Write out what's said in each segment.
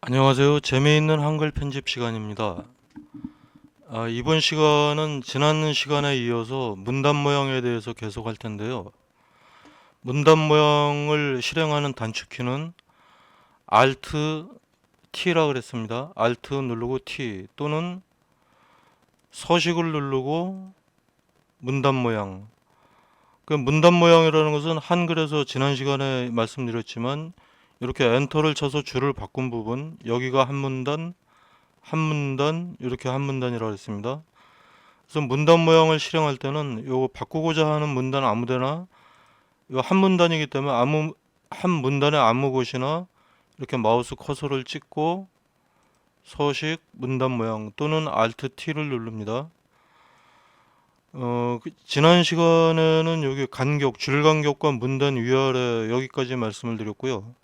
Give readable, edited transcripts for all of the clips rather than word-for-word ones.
안녕하세요. 재미있는 한글 편집 시간입니다. 이번 시간은 지난 시간에 이어서 문단 모양에 대해서 계속 할 텐데요. 문단 모양을 실행하는 단축키는 Alt T라 그랬습니다. Alt 누르고 T 또는 서식을 누르고 문단 모양. 그 문단 모양이라는 것은 한글에서 지난 시간에 말씀드렸지만 이렇게 엔터를 쳐서 줄을 바꾼 부분, 여기가 한 문단, 한 문단, 이렇게 한 문단이라고 했습니다. 그래서 문단 모양을 실행할 때는 요거 바꾸고자 하는 문단 아무데나 요 한 문단이기 때문에 한 문단의 아무 곳이나 이렇게 마우스 커서를 찍고 서식 문단 모양 또는 Alt T를 누릅니다. 지난 시간에는 여기 간격, 줄 간격과 문단 위아래 여기까지 말씀을 드렸고요.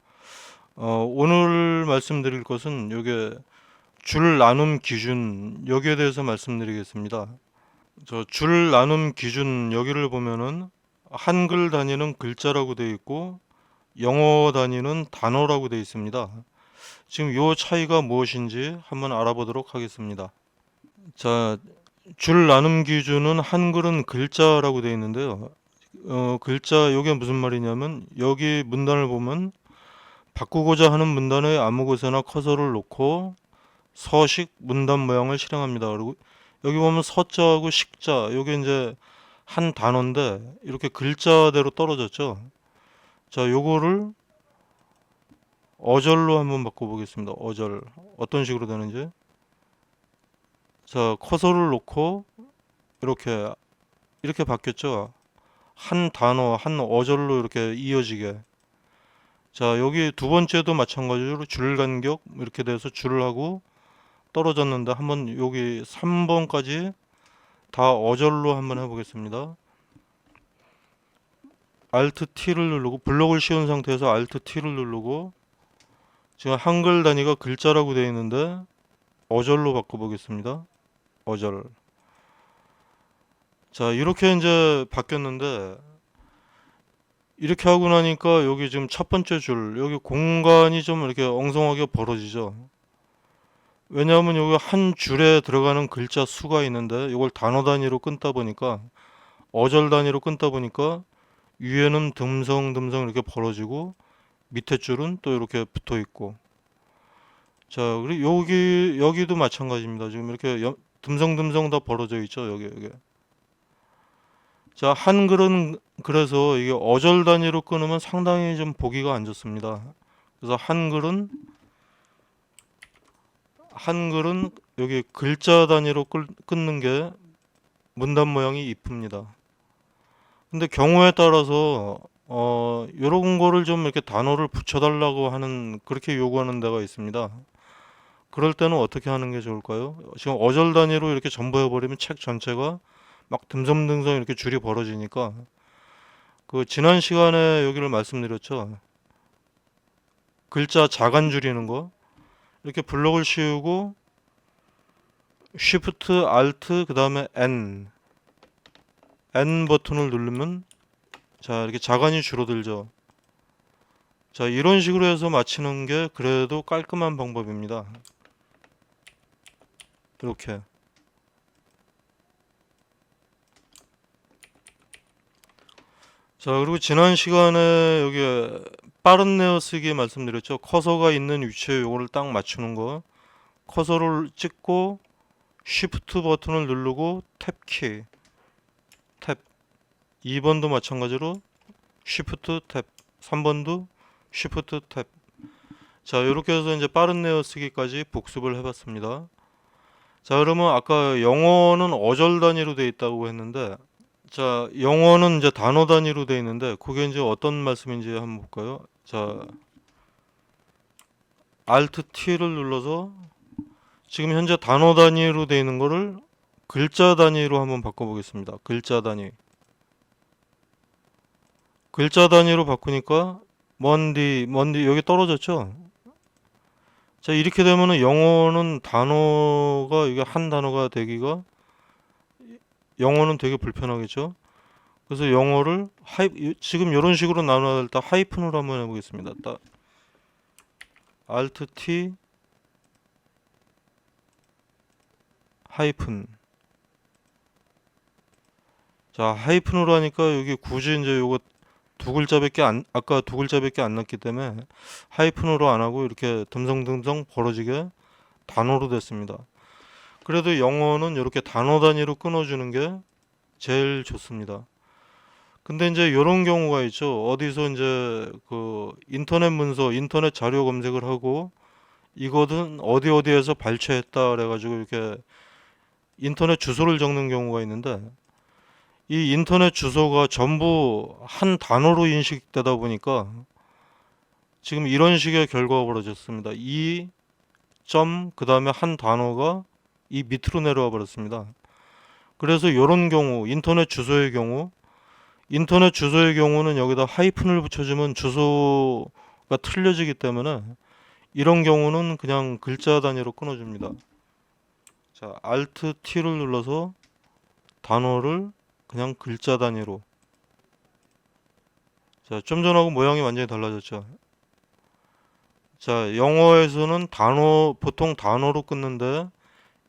오늘 말씀드릴 것은 요게 줄 나눔 기준 여기에 대해서 말씀드리겠습니다. 저 줄 나눔 기준 여기를 보면은 한글 단위는 글자라고 되어 있고 영어 단위는 단어라고 되어 있습니다. 지금 요 차이가 무엇인지 한번 알아보도록 하겠습니다. 자, 줄 나눔 기준은 한글은 글자라고 되어 있는데요. 글자 요게 무슨 말이냐면 여기 문단을 보면 바꾸고자 하는 문단의 아무 곳에나 커서를 놓고 서식 문단 모양을 실행합니다. 그리고 여기 보면 서자하고 식자 요게 이제 한 단어인데 이렇게 글자대로 떨어졌죠. 자, 요거를 어절로 한번 바꿔보겠습니다. 어절 어떤 식으로 되는지. 자, 커서를 놓고 이렇게 바뀌었죠. 한 단어 한 어절로 이렇게 이어지게. 자, 여기 두 번째도 마찬가지로 줄 간격 이렇게 돼서 줄을 하고 떨어졌는데 한번 여기 3번까지 다 어절로 한번 해보겠습니다. Alt T를 누르고 블록을 씌운 상태에서 Alt T를 누르고 지금 한글 단위가 글자라고 되어 있는데 어절로 바꿔보겠습니다. 어절. 자, 이렇게 이제 바뀌었는데 이렇게 하고 나니까 여기 지금 첫 번째 줄 여기 공간이 좀 이렇게 엉성하게 벌어지죠. 왜냐하면 여기 한 줄에 들어가는 글자 수가 있는데 이걸 단어 단위로 끊다 보니까 어절 단위로 끊다 보니까 위에는 듬성듬성 이렇게 벌어지고 밑에 줄은 또 이렇게 붙어 있고. 자, 그리고 여기도 마찬가지입니다. 지금 이렇게 듬성듬성 다 벌어져 있죠. 여기. 자, 한글은 그래서 이게 어절 단위로 끊으면 상당히 좀 보기가 안 좋습니다. 그래서 한글은 여기 글자 단위로 끊는 게 문단 모양이 이쁩니다. 근데 경우에 따라서 요런 거를 좀 이렇게 단어를 붙여달라고 하는 그렇게 요구하는 데가 있습니다. 그럴 때는 어떻게 하는 게 좋을까요? 지금 어절 단위로 이렇게 전부 해버리면 책 전체가 막 듬성듬성 이렇게 줄이 벌어지니까 그 지난 시간에 여기를 말씀드렸죠. 글자 자간 줄이는 거 이렇게 블록을 씌우고 Shift, Alt 그 다음에 N 버튼을 누르면 자 이렇게 자간이 줄어들죠. 자, 이런 식으로 해서 맞추는 게 그래도 깔끔한 방법입니다. 이렇게. 자, 그리고 지난 시간에 여기 빠른 내어쓰기 말씀드렸죠. 커서가 있는 위치에 요거를 딱 맞추는 거. 커서를 찍고 Shift 버튼을 누르고 탭키. 탭. 2번도 마찬가지로 Shift 탭. 3번도 Shift 탭. 자, 이렇게 해서 이제 빠른 내어쓰기까지 복습을 해봤습니다. 자, 그러면 아까 영어는 어절 단위로 되어 있다고 했는데, 자, 영어는 이제 단어 단위로 되어 있는데, 그게 이제 어떤 말씀인지 한번 볼까요? 자, Alt T를 눌러서 지금 현재 단어 단위로 되어 있는 거를 글자 단위로 한번 바꿔보겠습니다. 글자 단위. 글자 단위로 바꾸니까 먼디 여기 떨어졌죠? 자, 이렇게 되면은 영어는 단어가 이게 한 단어가 되기가 영어는 되게 불편하겠죠? 그래서 영어를 지금 이런 식으로 나눠야 될 때 하이픈으로 한번 해보겠습니다. 딱 Alt T 하이픈. 자, 하이픈으로 하니까 여기 굳이 이제 요거 아까 두 글자밖에 안 났기 때문에 하이픈으로 안 하고 이렇게 듬성듬성 벌어지게 단어로 됐습니다. 그래도 영어는 이렇게 단어 단위로 끊어주는 게 제일 좋습니다. 근데 이제 이런 경우가 있죠. 어디서 이제 그 인터넷 문서, 인터넷 자료 검색을 하고 이거는 어디 어디에서 발췌했다 그래가지고 이렇게 인터넷 주소를 적는 경우가 있는데 이 인터넷 주소가 전부 한 단어로 인식되다 보니까 지금 이런 식의 결과가 벌어졌습니다. 이 점, 그 다음에 한 단어가 이 밑으로 내려와 버렸습니다. 그래서 이런 경우, 인터넷 주소의 경우는 여기다 하이픈을 붙여주면 주소가 틀려지기 때문에 이런 경우는 그냥 글자 단위로 끊어줍니다. 자, Alt T를 눌러서 단어를 그냥 글자 단위로. 자, 좀 전하고 모양이 완전히 달라졌죠. 자, 영어에서는 보통 단어로 끊는데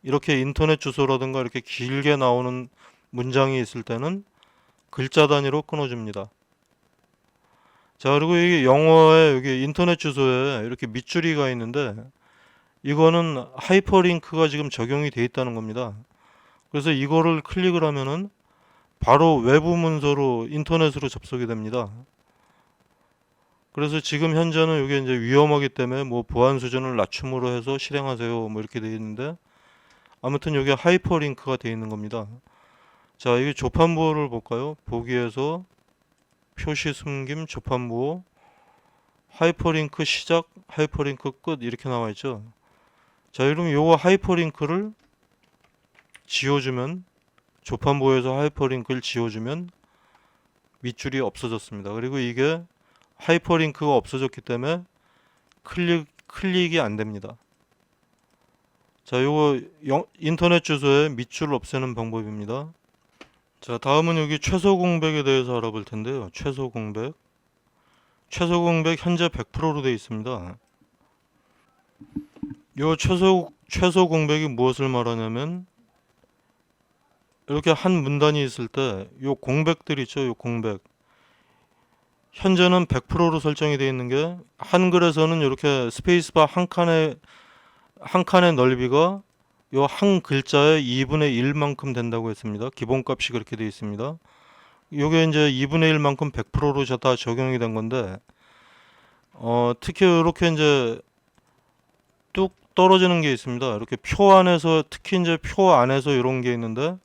이렇게 인터넷 주소라든가 이렇게 길게 나오는 문장이 있을 때는 글자 단위로 끊어줍니다. 자, 그리고 이게 영어에 여기 인터넷 주소에 이렇게 밑줄이가 있는데 이거는 하이퍼링크가 지금 적용이 돼 있다는 겁니다. 그래서 이거를 클릭을 하면은 바로 외부 문서로 인터넷으로 접속이 됩니다. 그래서 지금 현재는 이게 이제 위험하기 때문에 뭐 보안 수준을 낮춤으로 해서 실행하세요 뭐 이렇게 되어 있는데 아무튼 여기 하이퍼링크가 되어 있는 겁니다. 자, 이 조판부호를 볼까요? 보기에서 표시 숨김 조판부호 하이퍼링크 시작 하이퍼링크 끝 이렇게 나와 있죠. 자, 그럼 요거 하이퍼링크를 지워주면 조판부호에서 하이퍼링크를 지워주면 밑줄이 없어졌습니다. 그리고 이게 하이퍼링크가 없어졌기 때문에 클릭이 안 됩니다. 자, 요거 인터넷 주소에 밑줄을 없애는 방법입니다. 자, 다음은 여기 최소 공백에 대해서 알아볼 텐데요. 최소 공백 현재 100%로 되어 있습니다. 요 최소 공백이 무엇을 말하냐면 이렇게 한 문단이 있을 때 요 공백들 있죠. 요 공백 현재는 100%로 설정이 되어 있는 게 한글에서는 이렇게 스페이스바 한 칸의 넓이가 요 한 글자의 2분의 1만큼 된다고 했습니다. 기본값이 그렇게 되어 있습니다. 요게 이제 2분의 1만큼 100%로 다 적용이 된 건데 특히 이렇게 이제 뚝 떨어지는 게 있습니다. 이렇게 표 안에서 특히 이제 표 안에서 이런 게 있는데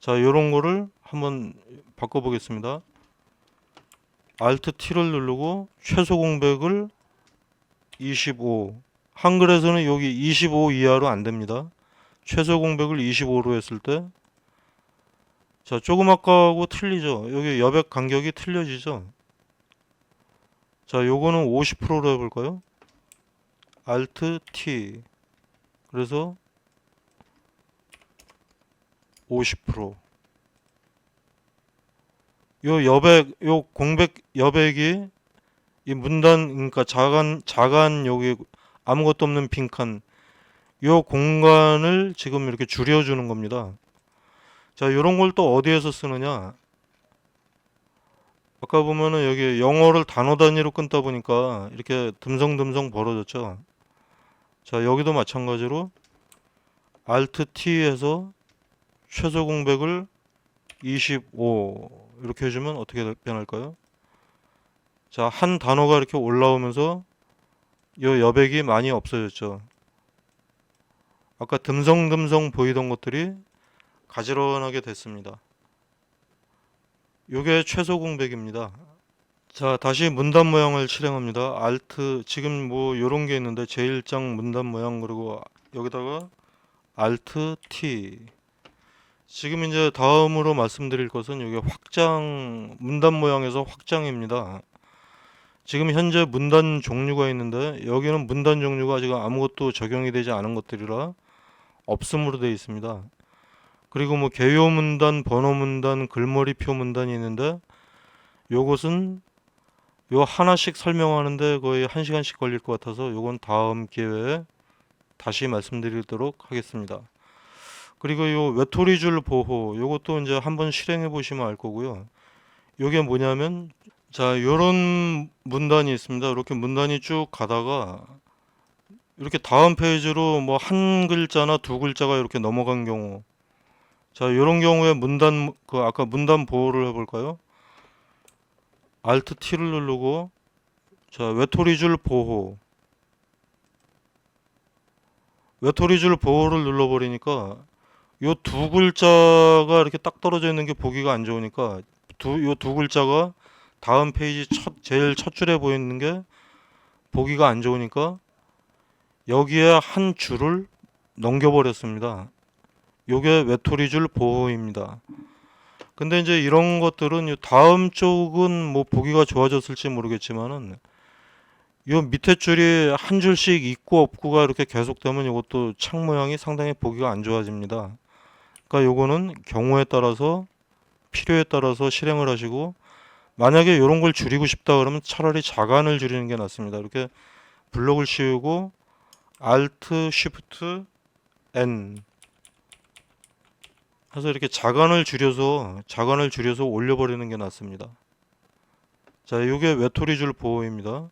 자, 이런 거를 한번 바꿔 보겠습니다. Alt T를 누르고 최소 공백을 25. 한글에서는 여기 25 이하로 안 됩니다. 최소 공백을 25로 했을 때 자, 조금 아까하고 틀리죠. 여기 여백 간격이 틀려지죠. 자, 요거는 50%로 해볼까요? Alt T. 그래서 50%. 요 공백 여백이 이 문단, 그러니까 자간 여기 아무것도 없는 빈칸, 요 공간을 지금 이렇게 줄여주는 겁니다. 자, 이런 걸 또 어디에서 쓰느냐? 아까 보면은 여기 영어를 단어 단위로 끊다 보니까 이렇게 듬성듬성 벌어졌죠. 자, 여기도 마찬가지로 Alt T에서 최소 공백을 25 이렇게 해주면 어떻게 변할까요? 자, 한 단어가 이렇게 올라오면서 이 여백이 많이 없어졌죠. 아까 듬성듬성 보이던 것들이 가지런하게 됐습니다. 이게 최소 공백입니다. 자, 다시 문단 모양을 실행합니다. Alt, 지금 뭐 요런 게 있는데 제1장 문단 모양, 그리고 여기다가 Alt T. 지금 이제 다음으로 말씀드릴 것은 여기 문단 모양에서 확장입니다. 지금 현재 문단 종류가 있는데 여기는 문단 종류가 지금 아무것도 적용이 되지 않은 것들이라 없음으로 되어 있습니다. 그리고 뭐 개요 문단, 번호 문단, 글머리표 문단이 있는데 요것은 요 하나씩 설명하는데 거의 1시간씩 걸릴 것 같아서 요건 다음 기회에 다시 말씀드리도록 하겠습니다. 그리고 요 외톨이줄 보호 요것도 이제 한번 실행해 보시면 알 거고요. 요게 뭐냐면 자 요런 문단이 있습니다. 이렇게 문단이 쭉 가다가 이렇게 다음 페이지로 뭐 한 글자나 두 글자가 이렇게 넘어간 경우 자 요런 경우에 문단 그 아까 문단 보호를 해볼까요? Alt T를 누르고 자 외톨이줄 보호 외톨이줄 보호를 눌러버리니까 요 두 글자가 이렇게 딱 떨어져 있는 게 보기가 안 좋으니까 요 두 글자가 다음 페이지 제일 첫 줄에 보이는 게 보기가 안 좋으니까 여기에 한 줄을 넘겨버렸습니다. 요게 외톨이줄 보호입니다. 근데 이제 이런 것들은 다음 쪽은 뭐 보기가 좋아졌을지 모르겠지만은 요 밑에 줄이 한 줄씩 있고 없고가 이렇게 계속되면 이것도 창 모양이 상당히 보기가 안 좋아집니다. 그러니까 요거는 경우에 따라서 필요에 따라서 실행을 하시고 만약에 이런 걸 줄이고 싶다 그러면 차라리 자간을 줄이는 게 낫습니다. 이렇게 블록을 씌우고 Alt Shift N 해서 이렇게 자간을 줄여서 올려버리는 게 낫습니다. 자, 이게 외톨이줄 보호입니다.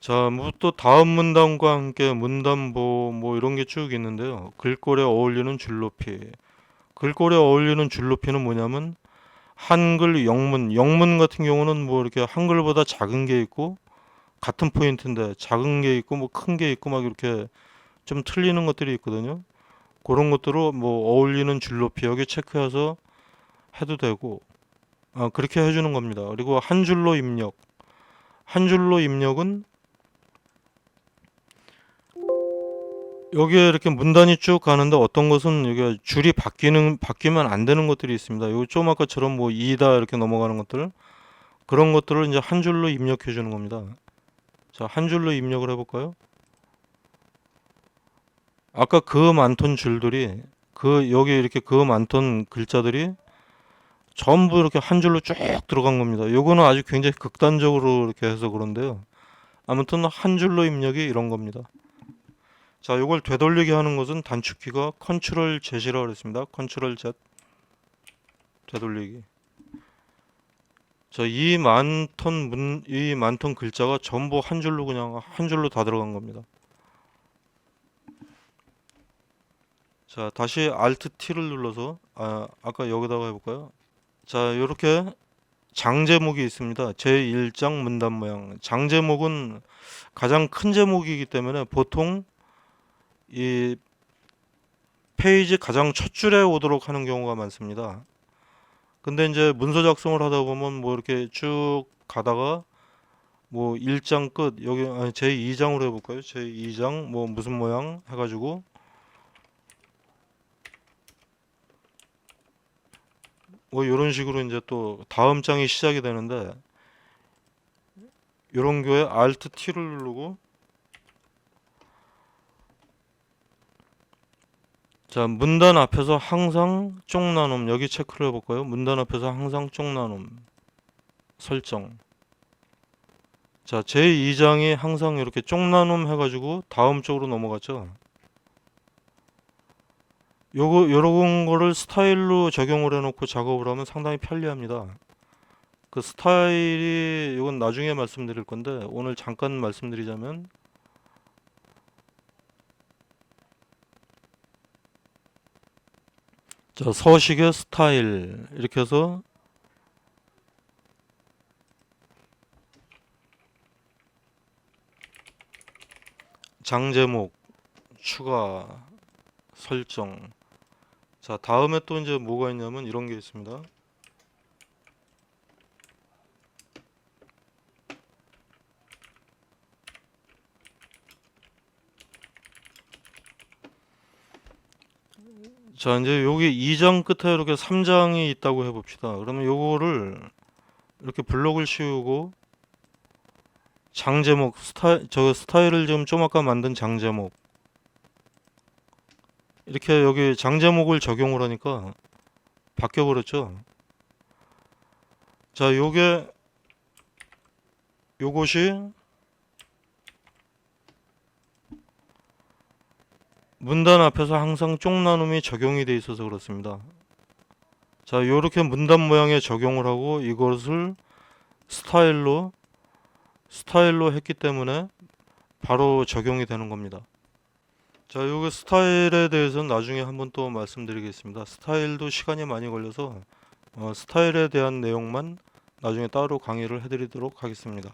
자, 뭐 또 다음 문단과 함께 문단 보호 뭐 이런 게 쭉 있는데요. 글꼴에 어울리는 줄 높이. 글꼴에 어울리는 줄 높이는 뭐냐면 한글 영문 같은 경우는 뭐 이렇게 한글보다 작은 게 있고 같은 포인트인데 작은 게 있고 뭐 큰 게 있고 막 이렇게 좀 틀리는 것들이 있거든요. 그런 것들로 뭐 어울리는 줄 높이 여기 체크해서 해도 되고 그렇게 해주는 겁니다. 그리고 한 줄로 입력. 한 줄로 입력은 여기에 이렇게 문단이 쭉 가는데 어떤 것은 이게 줄이 바뀌면 안 되는 것들이 있습니다. 요 좀 아까처럼 뭐 이다 이렇게 넘어가는 것들 그런 것들을 이제 한 줄로 입력해 주는 겁니다. 자, 한 줄로 입력을 해볼까요? 아까 그 많던 줄들이 여기 이렇게 그 많던 글자들이 전부 이렇게 한 줄로 쭉 들어간 겁니다. 요거는 아주 굉장히 극단적으로 이렇게 해서 그런데요. 아무튼 한 줄로 입력이 이런 겁니다. 자, 요걸 되돌리게 하는 것은 단축키가 컨트롤 Z라고 그랬습니다. 컨트롤 Z 되돌리기. 자, 이 많던 글자가 전부 한 줄로 그냥 한 줄로 다 들어간 겁니다. 자, 다시 Alt T를 눌러서 아까 여기다가 해볼까요? 자, 이렇게 장제목이 있습니다. 제1장 문단 모양. 장제목은 가장 큰 제목이기 때문에 보통 이 페이지 가장 첫 줄에 오도록 하는 경우가 많습니다. 근데 이제 문서 작성을 하다 보면 뭐 이렇게 쭉 가다가 뭐 1장 끝 여기 제2장으로 해볼까요? 제2장 뭐 무슨 모양 해가지고 뭐 이런 식으로 이제 또 다음 장이 시작이 되는데 이런 경우에 Alt T를 누르고 자, 문단 앞에서 항상 쪽 나눔 여기 체크를 해볼까요? 문단 앞에서 항상 쪽 나눔 설정. 자, 제2장이 항상 이렇게 쪽 나눔 해가지고 다음 쪽으로 넘어갔죠. 요런 거를 스타일로 적용을 해놓고 작업을 하면 상당히 편리합니다. 그 스타일이 이건 나중에 말씀드릴 건데 오늘 잠깐 말씀드리자면 자, 서식의 스타일 이렇게 해서 장제목 추가 설정. 자, 다음에 또 이제 뭐가 있냐면 이런 게 있습니다. 자, 이제 여기 2장 끝에 이렇게 3장이 있다고 해봅시다. 그러면 요거를 이렇게 블록을 씌우고 장제목 스타일을 지금 좀 아까 만든 장제목 이렇게 여기 장제목을 적용을 하니까 바뀌어 버렸죠. 자, 요것이 문단 앞에서 항상 쪽 나눔이 적용이 돼 있어서 그렇습니다. 자, 요렇게 문단 모양에 적용을 하고 이것을 스타일로 했기 때문에 바로 적용이 되는 겁니다. 자, 요거 스타일에 대해서는 나중에 한번 또 말씀드리겠습니다. 스타일도 시간이 많이 걸려서 스타일에 대한 내용만 나중에 따로 강의를 해드리도록 하겠습니다.